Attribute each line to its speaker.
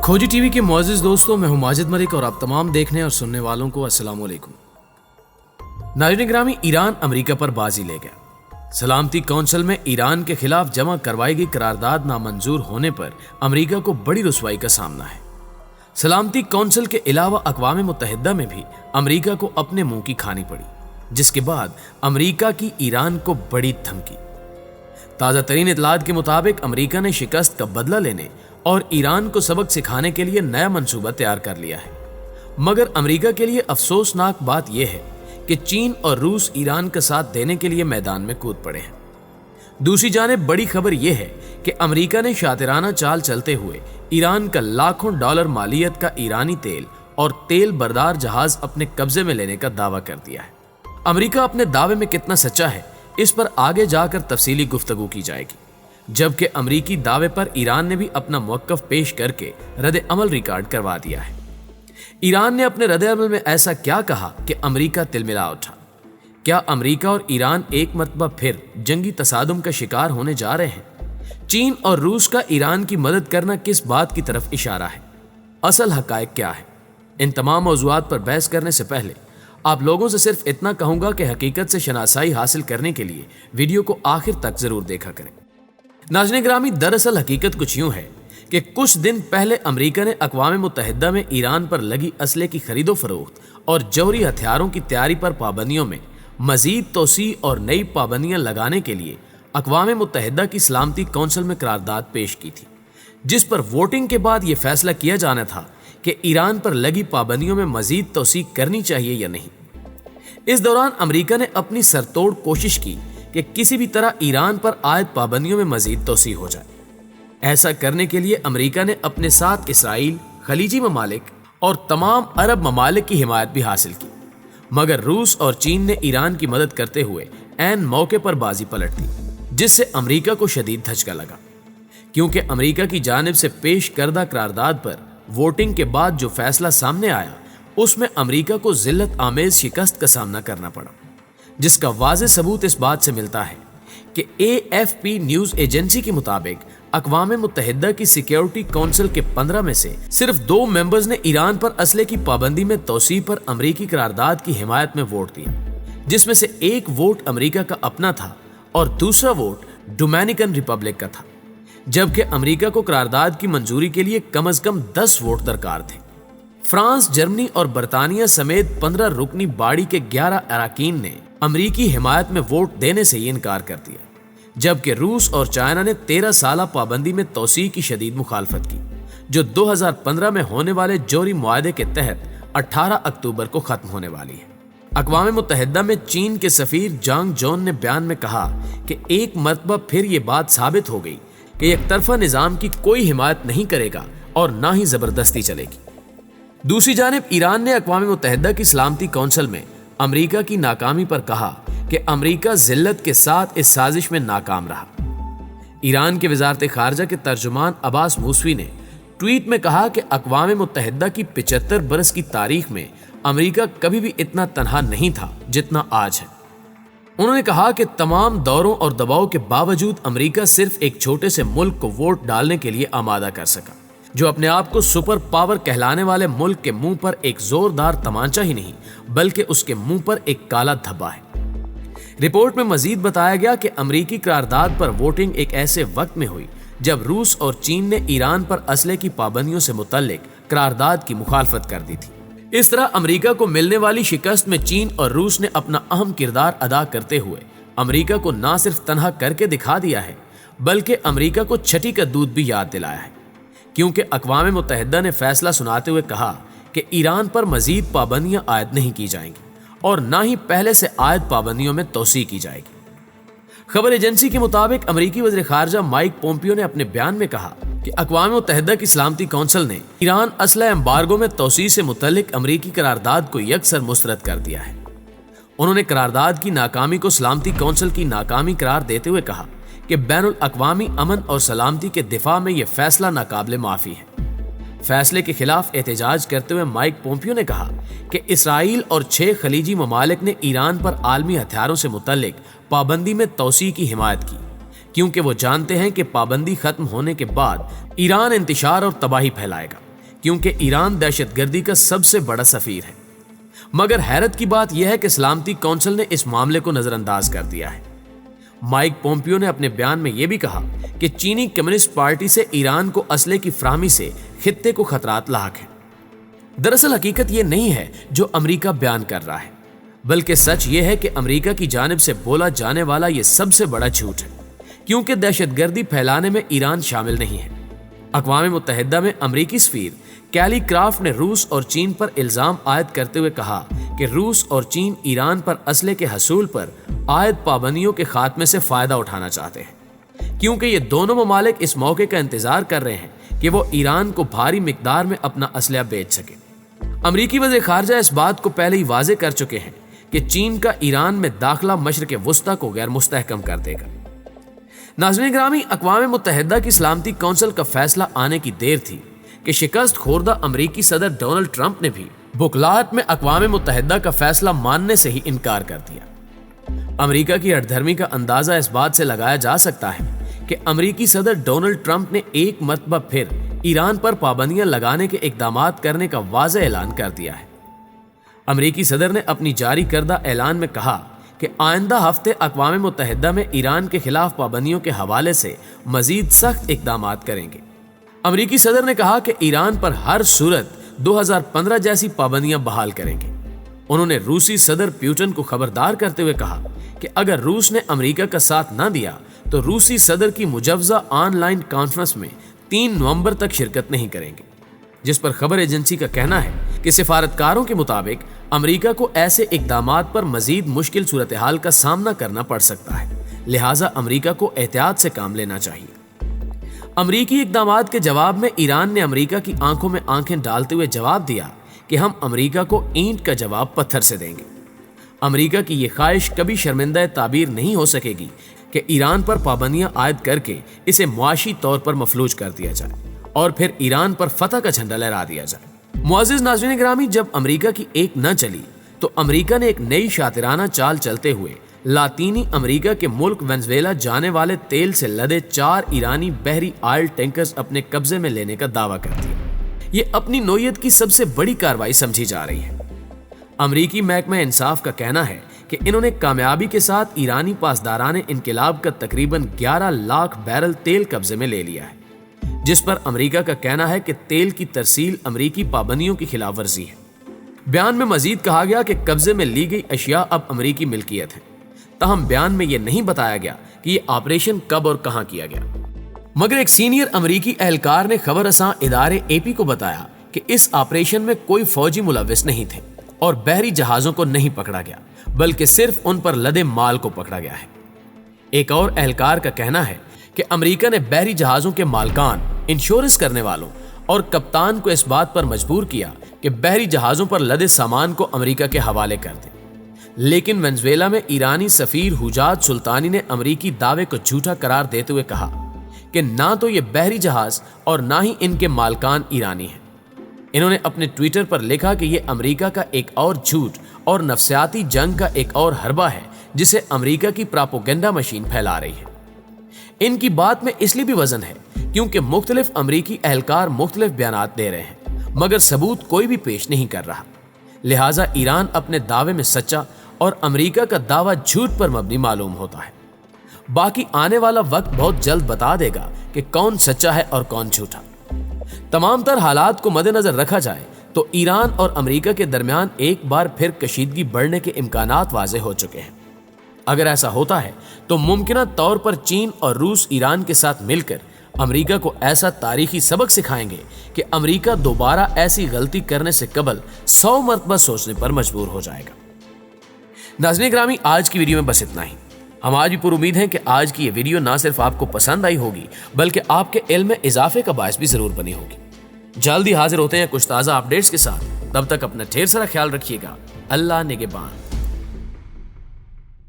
Speaker 1: खोजी टीवी के मुअज़्ज़िज़ दोस्तों, मैं हूं माजिद मलिक और आप तमाम देखने और सुनने वालों को अस्सलाम वालेकुम। नाज़रीन गिरामी, ईरान अमेरिका पर बाजी ले गया। सलामती कौंसिल में ईरान के खिलाफ जमा करवाई गई करारदाद नामंजूर होने पर अमेरिका को बड़ी रुसवाई का सामना है। सलामती कौंसिल के अलावा अक़वाम मुत्तहिदा में भी अमेरिका को अपने मुंह की खानी पड़ी, जिसके बाद अमेरिका की ईरान को बड़ी धमकी। ताज़ा तरीन इत्तलात के मुताबिक अमेरिका ने शिकस्त का बदला लेने और ईरान को सबक सिखाने के लिए नया मंसूबा तैयार कर लिया है। मगर अमेरिका के लिए अफसोसनाक बात यह है कि चीन और रूस ईरान का साथ देने के लिए मैदान में कूद पड़े हैं। दूसरी जानिब बड़ी खबर यह है कि अमेरिका ने शातिराना चाल चलते हुए ईरान का लाखों डॉलर मालियत का ईरानी तेल और तेल बरदार जहाज अपने कब्जे में लेने का दावा कर दिया है। अमेरिका अपने दावे में कितना सच्चा है, इस पर आगे जाकर तफसीली गुफ्तगू की जाएगी, जबकि अमेरिकी दावे पर ईरान ने भी अपना मौक़िफ़ पेश करके रद्द अमल रिकॉर्ड करवा दिया है। ईरान ने अपने रद्द अमल में ऐसा क्या कहा कि अमेरिका तिलमिला उठा? क्या अमेरिका और ईरान एक मरतबा फिर जंगी तसादुम का शिकार होने जा रहे हैं? चीन और रूस का ईरान की मदद करना किस बात की तरफ इशारा है? असल हक़ाइक़ क्या है? इन तमाम मौज़ूआत पर बहस करने से पहले आप लोगों से सिर्फ इतना कहूँगा कि हकीकत से शनासाई हासिल करने के लिए वीडियो को आखिर तक ज़रूर देखा करें। नाज़रीन गिरामी, दरअसल हकीकत कुछ यूँ है कि कुछ दिन पहले अमेरिका ने अक़वाम मुत्तहिदा में ईरान पर लगी असले की खरीदो फरोख्त और जौहरी हथियारों की तैयारी पर पाबंदियों में मज़ीद तोसी और नई पाबंदियाँ लगाने के लिए अक़वाम मुत्तहिदा की सलामती कौंसिल में करारदाद पेश की थी, जिस पर वोटिंग के बाद ये फैसला किया जाना था कि ईरान पर लगी पाबंदियों में मज़ीद तोसी करनी चाहिए या नहीं। इस दौरान अमेरिका ने अपनी सरतोड़ कोशिश की कि किसी भी तरह ईरान पर आयद पाबंदियों में मज़ीद तोसी हो जाए। ऐसा करने के लिए अमेरिका ने अपने साथ इसराइल, खलीजी ममालिक और तमाम अरब ममालिक की हिमायत भी हासिल की, मगर रूस और चीन ने ईरान की मदद करते हुए ऐन मौके पर बाजी पलट दी, जिससे अमेरिका को शदीद धचका लगा, क्योंकि अमेरिका की जानिब से पेश करदा करारदाद पर वोटिंग के बाद जो फैसला सामने आया उसमें अमेरिका को जिल्लत आमेज शिकस्त का सामना करना पड़ा, जिसका वाज़ेह सबूत इस बात से मिलता है कि AFP न्यूज़ एजेंसी के मुताबिक अक़वाम मुत्तहिदा की सिक्योरिटी काउंसिल के 15 में से सिर्फ 2 मेंबर्स ने ईरान पर असले की पाबंदी में तोसी पर अमेरिकी करारदाद की हिमायत में वोट दिया, जिसमें से एक वोट अमेरिका का अपना था और दूसरा वोट डोमिनिकन रिपब्लिक का था, जबकि अमेरिका को करारदाद की मंजूरी के लिए कम अज कम 10 वोट दरकार थे। फ्रांस, जर्मनी और बरतानिया समेत 15 रुकनी बाड़ी के 11 अरकान ने अमेरिकी हिमायत में वोट देने से इनकार कर दिया, जबकि रूस और चाइना ने 13 साला पाबंदी में तोसी की शदीद मुखालफत की, जो 2015 में होने वाले जौहरी मुआहदे के तहत 18 अक्टूबर को खत्म होने वाली है। अक़वाम मुत्तहिदा में चीन के सफ़ीर जांग जॉन ने बयान में कहा कि एक मरतबा फिर ये बात साबित हो गई कि एक तरफा निज़ाम की कोई हिमायत नहीं करेगा और ना ही ज़बरदस्ती चलेगी। दूसरी जानिब ईरान ने अक़वाम मुत्तहिदा की सलामती कौंसिल में अमेरिका की नाकामी पर कहा कि अमेरिका जिल्लत के साथ इस साजिश में नाकाम रहा। ईरान के वज़ारत ख़ारजा के तर्जुमान अब्बास मूसवी ने ट्वीट में कहा कि अक़वाम मुत्तहिदा की 75 बरस की तारीख में अमेरिका कभी भी इतना तनहा नहीं था जितना आज है। उन्होंने कहा कि तमाम दौरों और दबाव के बावजूद अमेरिका सिर्फ एक छोटे से मुल्क को वोट डालने के लिए आमादा कर सका, जो अपने आप को सुपर पावर कहलाने वाले मुल्क के मुंह पर एक जोरदार तमांचा ही नहीं बल्कि उसके मुंह पर एक काला धब्बा है। रिपोर्ट में मजीद बताया गया कि अमेरिकी करारदाद पर वोटिंग एक ऐसे वक्त में हुई जब रूस और चीन ने ईरान पर असले की पाबंदियों से मुतल्लिक करारदाद की मुखालफत कर दी थी। इस तरह अमेरिका को मिलने वाली शिकस्त में चीन और रूस ने अपना अहम किरदार अदा करते हुए अमेरिका को ना सिर्फ तनहा करके दिखा दिया है, बल्कि अमेरिका को छठी का दूध भी याद दिलाया है, क्योंकि अक़वाम मुत्तहिदा ने फैसला सुनाते हुए कहा कि ईरान पर मजीद पाबंदियां आयद नहीं की जाएंगी और ना ही पहले से आयद पाबंदियों में तोसी की जाएगी। खबर एजेंसी के मुताबिक अमेरिकी वज़ीर ख़ारजा माइक पोम्पियो ने अपने बयान में कहा कि अक़वाम मुत्तहिदा की सलामती कौंसिल ने ईरान असला एम्बार्गो में तोसी से मुतल्लिक अमेरिकी करारदाद को यकसर मुस्तरद कर दिया है। उन्होंने करारदाद की नाकामी को सलामती कौंसिल की नाकामी करार देते हुए कहा कि बैनुल अक़वामी अमन और सलामती के दिफा में यह फैसला नाकाबिले माफ़ी है। फैसले के खिलाफ एहतजाज करते हुए माइक पोम्पियो ने कहा कि इसराइल और 6 खलीजी ममालिक ने ईरान पर आलमी हथियारों से मुतल्लिक पाबंदी में तोसी की हिमायत की, क्योंकि वो जानते हैं कि पाबंदी खत्म होने के बाद ईरान इंतशार और तबाही फैलाएगा क्योंकि ईरान दहशत गर्दी का सबसे बड़ा सफीर है। मगर हैरत की बात यह है कि सलामती कौंसिल ने इस मामले को नजरअंदाज कर दिया है। माइक पोम्पियो ने अपने बयान में यह भी कहा कि चीनी कम्युनिस्ट पार्टी से ईरान को असले की फराहमी से खित्ते को खतरात लाक है। दरअसल हकीकत यह नहीं है जो अमेरिका बयान कर रहा है, बल्कि सच यह है कि अमेरिका की जानिब से बोला जाने वाला यह सबसे बड़ा झूठ है, क्योंकि दहशतगर्दी फैलाने में ईरान शामिल नहीं है। अक़वाम मुत्तहिदा में अमेरिकी सफीर कैली क्राफ्ट ने रूस और चीन पर इल्जाम आयद करते हुए कहा कि रूस और चीन ईरान पर असले के हसूल पर आयद पाबंदियों के खात्मे से फायदा उठाना चाहते हैं, क्योंकि ये दोनों ममालिक इस मौके का इंतजार कर रहे हैं कि वो ईरान को भारी मिकदार में अपना असलहा बेच सके। अमरीकी वज़ीर ख़ारजा इस बात को पहले ही वाजे कर चुके हैं कि चीन का ईरान में दाखिला मशरिक़ वुस्ता को गैर मुस्तहकम कर देगा। नाज़रीन ग्रामी, अक़वाम मुत्तहिदा की सलामती कौंसिल का फैसला आने की देर थी कि शिकस्त खोरदा अमरीकी सदर डोनाल्ड ट्रंप ने भी बुकलाहट में अक़वाम मुत्तहिदा का फैसला मानने से ही इनकार कर दिया। अमरीका की हठधर्मी का अंदाजा इस बात से लगाया जा सकता है कि अमरीकी सदर डोनाल्ड ट्रंप ने एक मरतबा फिर ईरान पर पाबंदियां लगाने के इक़दामात करने का वाज़ेह ऐलान कर दिया है। अमरीकी सदर ने अपनी जारी करदा ऐलान में कहा कि आइंदा हफ्ते अक़वाम मुत्तहिदा में ईरान के खिलाफ पाबंदियों के हवाले से मजीद सख्त इक़दामात करेंगे। अमरीकी सदर ने कहा कि ईरान पर हर सूरत 2015 जैसी पाबंदियां बहाल करेंगे। उन्होंने रूसी सदर पुतिन को खबरदार करते हुए कहा कि अगर रूस ने अमेरिका का साथ न दिया तो रूसी सदर की मुजव्वज़ा ऑनलाइन कॉन्फ्रेंस में 3 नवंबर तक शिरकत नहीं करेंगे, जिस पर खबर एजेंसी का कहना है कि सिफारतकारों के मुताबिक अमेरिका को ऐसे इक़दामात पर मजीद मुश्किल सूरत हाल का सामना करना पड़ सकता है, लिहाजा अमेरिका को एहतियात से काम लेना चाहिए। अमरीकी इक़दामात के जवाब में ईरान ने अमेरिका की आंखों में आंखें डालते हुए जवाब दिया कि हम अमेरिका को ईंट का जवाब पत्थर से देंगे। अमेरिका की ये ख्वाहिश कभी शर्मिंदा ताबीर नहीं हो सकेगी कि ईरान पर पाबंदियां आयद करके इसे मुआशी तौर पर मफलूज कर दिया जाए और फिर ईरान पर फतह का झंडा लहरा दिया जाए। मुअज़्ज़िज़ नाज़रीन ग्रामी, जब अमेरिका की एक न चली तो अमेरिका ने एक नई शातिराना चाल चलते हुए लातीनी अमेरिका के मुल्क वेनेज़ुएला जाने वाले तेल से लदे 4 ईरानी बहरी ऑयल टैंकर्स अपने कब्जे में लेने का दावा कर दिया। ये अपनी नौयत की सबसे बड़ी कार्रवाई समझी जा रही है। अमरीकी महकमा इंसाफ का कहना है कि इन्होंने कामयाबी के साथ ईरानी पासदाराने इनकलाब का तकरीबन 11 लाख बैरल तेल कब्जे में ले लिया है, जिस पर अमेरिका का कहना है कि तेल की तरसील अमरीकी पाबंदियों की खिलाफ वर्जी है। बयान में मजीद कहा गया कि कब्जे में ली गई अशिया अब अमरीकी मिल्कियत है, तहम बयान में यह नहीं बताया गया कि यह ऑपरेशन कब और कहां किया गया। मगर एक सीनियर अमरीकी एहलकार ने खबर रसां इदारे एपी को बताया कि इस ऑपरेशन में कोई फौजी मुलविस नहीं थे और बहरी जहाजों को नहीं पकड़ा गया, बल्कि सिर्फ उन पर लदे माल को पकड़ा गया है। एक और एहलकार का कहना है कि अमेरिका ने बहरी जहाजों के मालकान, इंश्योरेंस करने वालों और कप्तान को इस बात पर मजबूर किया कि बहरी जहाजों पर लदे सामान को अमेरिका के हवाले कर दें। लेकिन वेनेज़ुएला में ईरानी सफीर हुजात सुल्तानी ने अमेरिकी दावे को झूठा करार देते हुए कहा कि ना तो ये बहरी जहाज और ना ही इनके मालकान ईरानी हैं। इन्होंने अपने ट्विटर पर लिखा कि यह अमेरिका का एक और झूठ और नफ्सियाती जंग का एक और हरबा है जिसे अमेरिका की प्रोपेगेंडा मशीन फैला रही है। इनकी बात में इसलिए भी वजन है क्योंकि मुख्तलिफ अमेरिकी एहलकार मुख्तलिफ बयानात दे रहे हैं, मगर सबूत कोई भी पेश नहीं कर रहा। लिहाजा ईरान अपने दावे में सच्चा और अमेरिका का दावा झूठ पर मबनी मालूम होता है। बाकी आने वाला वक्त बहुत जल्द बता देगा कि कौन सच्चा है और कौन झूठा। तमाम तर हालात को मद्देनजर रखा जाए तो ईरान और अमेरिका के दरमियान एक बार फिर कशीदगी बढ़ने के इम्कानात वाज़े हो चुके हैं। अगर ऐसा होता है तो मुमकिना तौर पर चीन और रूस ईरान के साथ मिलकर अमेरिका को ऐसा तारीखी सबक सिखाएंगे कि अमेरिका दोबारा ऐसी गलती करने से कबल 100 मरतबा सोचने पर मजबूर हो जाएगा। नाज़रीन ग्रामी, आज की वीडियो में बस इतना ही। हम आज भी पूरी उम्मीद है कि आज की ये वीडियो ना सिर्फ आपको पसंद आई होगी बल्कि आपके इल्म में इजाफे का बायस भी जरूर बनी होगी। जल्दी हाजिर होते हैं कुछ ताज़ा अपडेट्स के साथ। तब तक अपना ढेर सारा ख्याल रखिएगा। अल्लाह निगहबान।